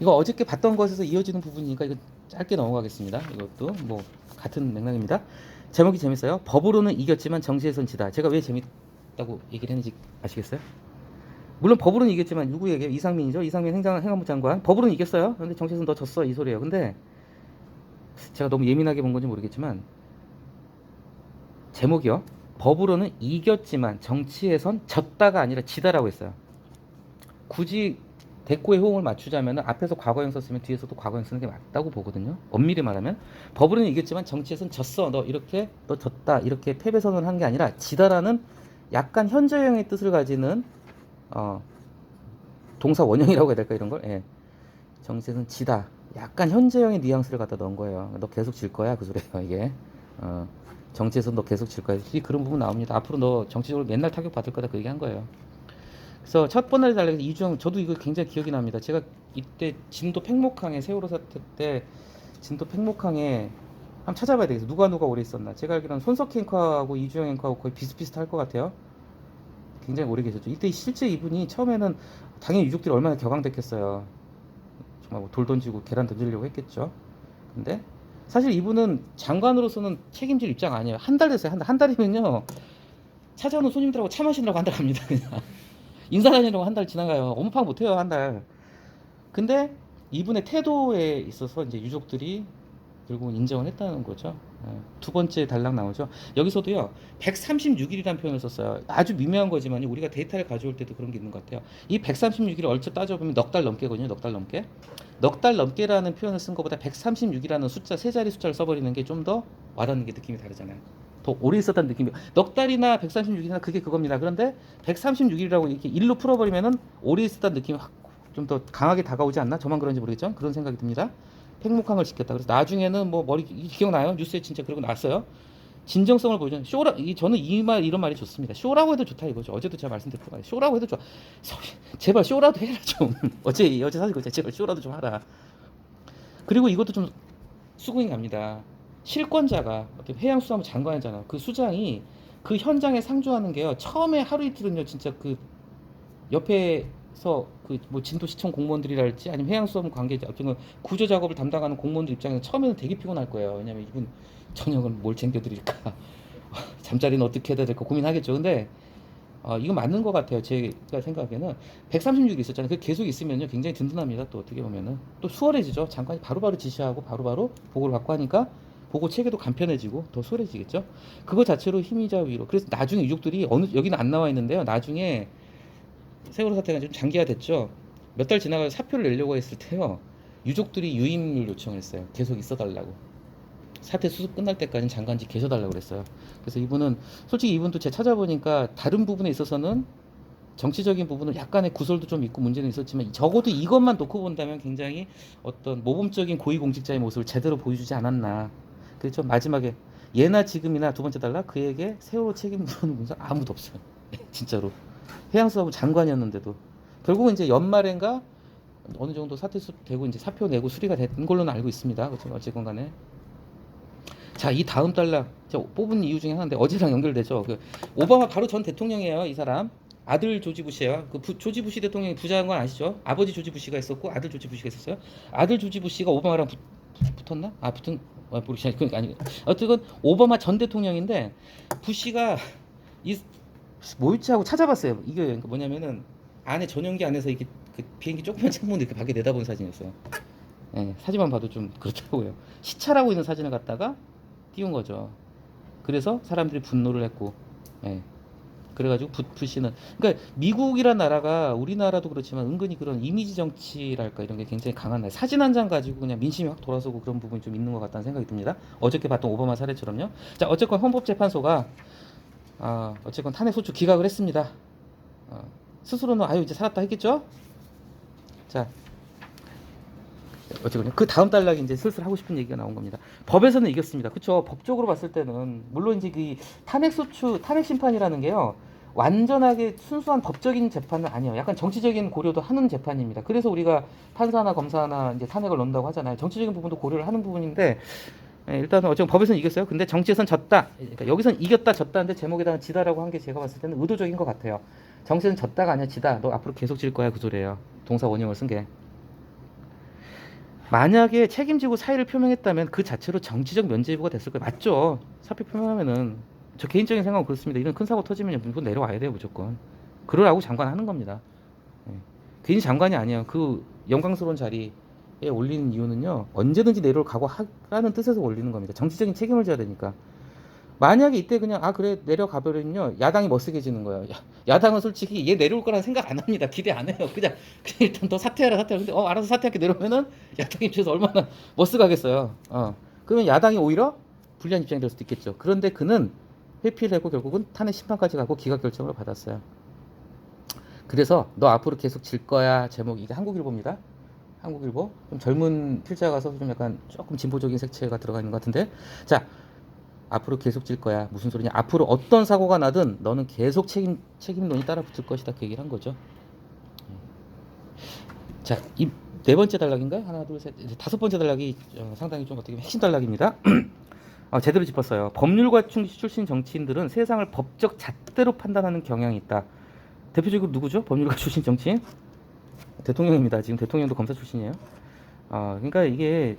이거 어저께 봤던 것에서 이어지는 부분이니까 이거 짧게 넘어가겠습니다. 이것도 뭐 같은 맥락입니다. 제목이 재밌어요. 법으로는 이겼지만 정치에선 지다. 제가 왜 재밌다고 얘기를 했는지 아시겠어요? 물론 법으로는 이겼지만 누구에게? 이상민이죠. 이상민 행안부 장관. 법으로는 이겼어요. 근데 정치에선 너 졌어 이 소리예요. 근데 제가 너무 예민하게 본 건지 모르겠지만 제목이요. 법으로는 이겼지만 정치에선 졌다가 아니라 지다라고 했어요. 굳이 대꾸의 호응을 맞추자면 앞에서 과거형 썼으면 뒤에서도 과거형 쓰는 게 맞다고 보거든요. 엄밀히 말하면 법으로는 이겼지만 정치에선 졌어. 너 이렇게 너 졌다 이렇게 패배 선언을 한 게 아니라 지다라는 약간 현재형의 뜻을 가지는 동사 원형이라고 해야 될까 이런 걸. 예. 정치에선 지다. 약간 현재형의 뉘앙스를 갖다 넣은 거예요. 너 계속 질 거야 그 소리예요 이게. 정치에서 너 계속 질 거야. 그런 부분 나옵니다. 앞으로 너 정치적으로 맨날 타격 받을 거다 그 얘기한 거예요. 그래서 첫 번째 달력에서 이주영 저도 이거 굉장히 기억이 납니다. 제가 이때 진도 팽목항에 세월호 사태 때 진도 팽목항에 한번 찾아봐야 되겠어요. 누가 오래 있었나. 제가 알기로는 손석희 앵커하고 이주영 앵커하고 거의 비슷비슷할 것 같아요. 굉장히 오래 계셨죠. 이때 실제 이분이 처음에는 당연히 유족들이 얼마나 격앙됐겠어요. 정말 뭐돌 던지고 계란 던지려고 했겠죠. 근데 사실 이분은 장관으로서는 책임질 입장 아니에요. 한 달 됐어요. 한 달이면요. 찾아오는 손님들하고 차 마시느라고 한 달 갑니다. 그냥. 인사 다니려고 한 달 지나가요. 엄청 못해요 한 달. 근데 이분의 태도에 있어서 이제 유족들이 결국은 인정을 했다는 거죠. 두 번째 단락 나오죠. 여기서도요 136일이라는 표현을 썼어요. 아주 미묘한 거지만 우리가 데이터를 가져올 때도 그런 게 있는 것 같아요. 이 136일을 얼추 따져보면 넉 달 넘게거든요. 넉 달 넘게. 넉 달 넘게라는 표현을 쓴 것보다 136이라는 숫자 세 자리 숫자를 써버리는 게 좀 더 와닿는 게 느낌이 다르잖아요. 더 오래 있었다는 느낌이. 넉 달이나 136일이나 그게 그겁니다. 그런데 136일이라고 이렇게 일로 풀어버리면은 오래 있었다는 느낌이 확 좀 더 강하게 다가오지 않나? 저만 그런지 모르겠죠. 그런 생각이 듭니다. 팽목항을 지켰다. 그래서 나중에는 뭐 머리 기억나요? 뉴스에 진짜 그러고 나왔어요. 진정성을 보여주는 쇼라. 저는 이런 말이 좋습니다. 쇼라고 해도 좋다 이거죠. 어제도 제가 말씀드렸던 거예요. 쇼라고 해도 좋아. 제발 쇼라도 해라 좀. 어제 사실 그랬잖아요. 제발 쇼라도 좀 하라. 그리고 이것도 좀 수긍이 갑니다. 실권자가 해양수산부 장관이잖아. 그 수장이 그 현장에 상주하는 게요. 처음에 하루 이틀은요, 진짜 그 옆에서 그 뭐 진도시청 공무원들이랄지 아니면 해양수산부 관계자, 어쨌든 구조 작업을 담당하는 공무원들 입장에서 처음에는 되게 피곤할 거예요. 왜냐면 이분 저녁은 뭘 챙겨드릴까, 잠자리는 어떻게 해야 될까 고민하겠죠. 근데 이거 맞는 것 같아요. 제가 생각에는 136이 있었잖아요. 그 계속 있으면요 굉장히 든든합니다. 또 어떻게 보면은 또 수월해지죠. 장관이 바로바로 지시하고 바로바로 보고를 받고 하니까 보고 체계도 간편해지고 더 수월해지겠죠. 그거 자체로 힘이자 위로. 그래서 나중에 유족들이 여기는 안 나와 있는데요. 나중에 세월호 사태가 좀 장기화됐죠. 몇 달 지나가서 사표를 내려고 했을 때요. 유족들이 유임을 요청했어요. 계속 있어달라고. 사태 수습 끝날 때까지는 장관직 계셔달라고 그랬어요. 그래서 이분은 솔직히 이분도 제가 찾아보니까 다른 부분에 있어서는 정치적인 부분은 약간의 구설도 좀 있고 문제는 있었지만 적어도 이것만 놓고 본다면 굉장히 어떤 모범적인 고위공직자의 모습을 제대로 보여주지 않았나. 그래서 마지막에 예나 지금이나 두 번째 달라 그에게 세월호 책임 물어는 분사 아무도 없어요. 해양수산부 장관이었는데도 결국은 이제 연말엔가 어느 정도 사태 수습되고 이제 사표 내고 수리가 된 걸로는 알고 있습니다. 그렇죠? 어쨌건 간에 자, 이 다음 달락 제가 뽑은 이유 중에 하나인데 어제랑 연결되죠. 그 오바마 바로 전 대통령이에요. 이 사람 아들 조지 부시예요. 조지 부시 대통령이 부자인 건 아시죠? 아버지 조지 부시가 있었고 아들 조지 부시가 있었어요. 아들 조지 부시가 오바마랑 붙었나? 붙은 모르겠어요. 그러니까 아니 어쨌든 오바마 전 대통령인데 부시가 이 뭐였지 하고 찾아봤어요. 이게 뭐냐면은 안에 전용기 안에서 이게 그 비행기 조그만 창문 이렇게 밖에 내다본 사진이었어요. 예, 사진만 봐도 좀 그렇다고요. 시찰하고 있는 사진을 갖다가 띄운 거죠. 그래서 사람들이 분노를 했고, 예. 그래가지고 부시는 그러니까 미국이란 나라가 우리나라도 그렇지만 은근히 그런 이미지 정치랄까 이런 게 굉장히 강한 나라. 사진 한 장 가지고 그냥 민심이 확 돌아서고 그런 부분이 좀 있는 것 같다는 생각이 듭니다. 어저께 봤던 오바마 사례처럼요. 자, 어쨌건 헌법재판소가 어쨌건 탄핵 소추 기각을 했습니다. 스스로는 아유 이제 살았다 했겠죠. 자, 어쨌거나 그 다음 단락이 이제 슬슬 하고 싶은 얘기가 나온 겁니다. 법에서는 이겼습니다. 그렇죠? 법적으로 봤을 때는 물론 이제 그 탄핵 심판이라는 게요. 완전하게 순수한 법적인 재판은 아니에요. 약간 정치적인 고려도 하는 재판입니다. 그래서 우리가 판사나 검사나 이제 탄핵을 넣는다고 하잖아요. 정치적인 부분도 고려를 하는 부분인데 일단은 어쨌든 법에서는 이겼어요. 근데 정치에선 졌다. 그러니까 여기선 이겼다 졌다인데 제목에다가 지다라고 한 게 제가 봤을 때는 의도적인 것 같아요. 정치에선 졌다가 아니라 지다. 너 앞으로 계속 질 거야 그 소리예요. 동사 원형을 쓴 게. 만약에 책임지고 사의를 표명했다면 그 자체로 정치적 면죄부가 됐을 거예요. 맞죠? 사표 표명하면은 저 개인적인 생각은 그렇습니다. 이런 큰 사고 터지면 무조건 내려와야 돼요, 무조건. 그러라고 장관 하는 겁니다. 예. 괜히 장관이 아니에요. 그 영광스러운 자리에 올리는 이유는요, 언제든지 내려올 각오하라는 뜻에서 올리는 겁니다. 정치적인 책임을 져야 되니까. 만약에 이때 그냥 아 그래 내려가버리면요 야당이 멋쓰게지는 거예요. 야당은 솔직히 얘 내려올 거라는 생각 안 합니다. 기대 안 해요. 그냥 일단 더 사퇴하라. 근데 알아서 사퇴할게 내려오면은 야당 입장에서 얼마나 멋쓰가겠어요. 그러면 야당이 오히려 불리한 입장이 될 수도 있겠죠. 그런데 그는 회피를 하고 결국은 탄핵 심판까지 가고 기각 결정을 받았어요. 그래서 너 앞으로 계속 질 거야 제목이 이게 한국일보입니다. 한국일보 좀 젊은 필자가 써서 좀 약간 조금 진보적인 색채가 들어가 있는 것 같은데 자 앞으로 계속 질 거야. 무슨 소리냐? 앞으로 어떤 사고가 나든 너는 계속 책임론이 따라 붙을 것이다. 그 얘기를 한 거죠. 자, 이 네 번째 단락인가요? 하나, 둘, 셋, 다섯 번째 단락이 상당히 좀 어떻게 보면 핵심 단락입니다. 제대로 짚었어요. 법률가 출신 정치인들은 세상을 법적 잣대로 판단하는 경향이 있다. 대표적으로 누구죠? 법률가 출신 정치인? 대통령입니다. 지금 대통령도 검사 출신이에요. 그러니까 이게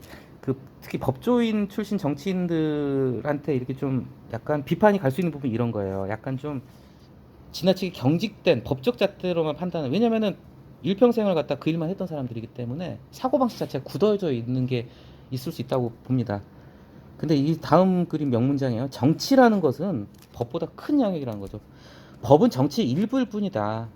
특히 법조인 출신 정치인들한테 이렇게 좀 약간 비판이 갈 수 있는 부분이 이런 거예요. 약간 좀 지나치게 경직된 법적 잣대로만 판단을. 왜냐면은 일평생을 갖다 그 일만 했던 사람들이기 때문에 사고방식 자체가 굳어져 있는 게 있을 수 있다고 봅니다. 근데 이 다음 그림 명문장이에요. 정치라는 것은 법보다 큰 영역이라는 거죠. 법은 정치의 일부일 뿐이다.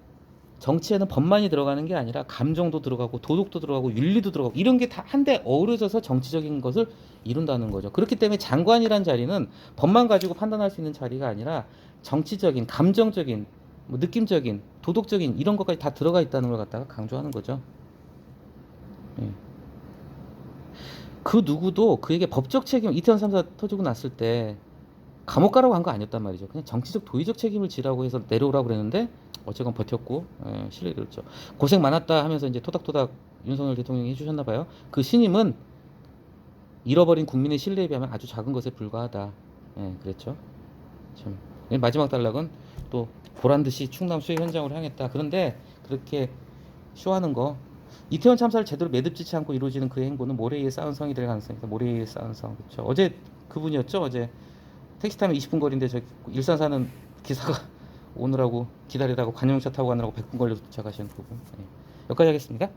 정치에는 법만이 들어가는 게 아니라 감정도 들어가고 도덕도 들어가고 윤리도 들어가고 이런 게 다 한데 어우러져서 정치적인 것을 이룬다는 거죠. 그렇기 때문에 장관이란 자리는 법만 가지고 판단할 수 있는 자리가 아니라 정치적인, 감정적인, 뭐 느낌적인, 도덕적인 이런 것까지 다 들어가 있다는 걸 갖다가 강조하는 거죠. 예. 그 누구도 그에게 법적 책임, 이태원 3사 터지고 났을 때 감옥 가라고 한 거 아니었단 말이죠. 그냥 정치적 도의적 책임을 지라고 해서 내려오라고 그랬는데 어쨌건 버텼고 신뢰를 잃었죠. 고생 많았다 하면서 이제 토닥토닥 윤석열 대통령이 해주셨나 봐요. 그 신임은 잃어버린 국민의 신뢰에 비하면 아주 작은 것에 불과하다. 그랬죠. 참. 마지막 단락은 또 보란 듯이 충남 수해 현장으로 향했다. 그런데 그렇게 쇼하는 거 이태원 참사를 제대로 매듭짓지 않고 이루어지는 그 행보는 모래 위에 쌓은 성이 될 가능성이 있다. 모래 위에 쌓은 성. 그렇죠. 어제 그분이었죠. 어제 택시 타면 20분 거리인데 저 일산 사는 기사가 오느라고 기다리다가 관용차 타고 가느라고 100분 걸려서 도착하시는 부분. 여기까지 하겠습니다.